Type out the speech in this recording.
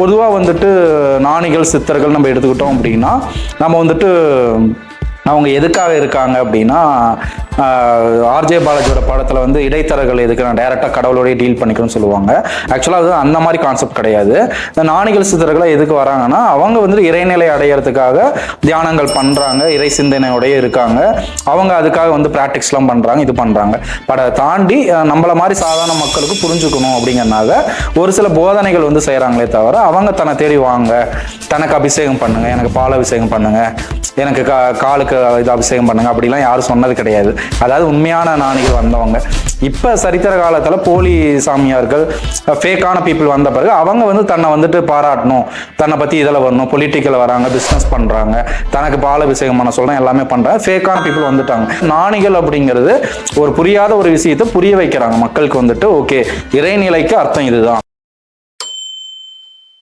பொதுவாக வந்துட்டு ஞானிகள் சித்தர்கள் நம்ம எடுத்துக்கிட்டோம் அப்படின்னா நம்ம வந்துட்டு அவங்க எதுக்காக இருக்காங்க அப்படின்னா ஆர்ஜே பாலாஜியோட படத்தில் வந்து இடைத்தரகர்கள் எதுக்கு நான் டைரெக்டாக கடவுளோடய டீல் பண்ணிக்கணும்னு சொல்லுவாங்க. ஆக்சுவலாக அது அந்த மாதிரி கான்செப்ட் கிடையாது. இந்த ஞானிகள் சித்தர்களை எதுக்கு வராங்கன்னா அவங்க வந்து இறைநிலை அடையிறதுக்காக தியானங்கள் பண்ணுறாங்க, இறை சிந்தனையோடய இருக்காங்க, அவங்க அதுக்காக வந்து ப்ராக்டிக்ஸ்லாம் பண்ணுறாங்க, இது பண்ணுறாங்க. பட் அதை தாண்டி நம்மளை மாதிரி சாதாரண மக்களுக்கு புரிஞ்சுக்கணும் அப்படிங்கிறனால ஒரு சில போதனைகள் வந்து செய்கிறாங்களே தவிர அவங்க தன்னை தேடி வாங்க, தனக்கு அபிஷேகம் பண்ணுங்க, எனக்கு பால் அபிஷேகம் பண்ணுங்க, எனக்கு காலுக்கு இது அபிஷேகம் பண்ணுங்க அப்படிலாம் யாரும் சொன்னது கிடையாது. அதாவது உண்மையான ஞானிகள் வந்தவங்க. இப்போ சரித்திர காலத்தில் போலி சாமியார்கள் ஃபேக்கான பீப்புள் வந்த பிறகு அவங்க வந்து தன்னை வந்துட்டு பாராட்டணும், தன்னை பற்றி இதில் வரணும், பொலிட்டிக்கல் வராங்க, பிஸ்னஸ் பண்ணுறாங்க, தனக்கு பால் அபிஷேகம் பண்ண சொல்கிறேன், எல்லாமே பண்ணுறாங்க. ஃபேக்கான பீப்புள் வந்துட்டாங்க. ஞானிகள் அப்படிங்கிறது ஒரு புரியாத ஒரு விஷயத்தை புரிய வைக்கிறாங்க மக்களுக்கு வந்துட்டு. ஓகே, இறைநிலைக்கு அர்த்தம் இதுதான்.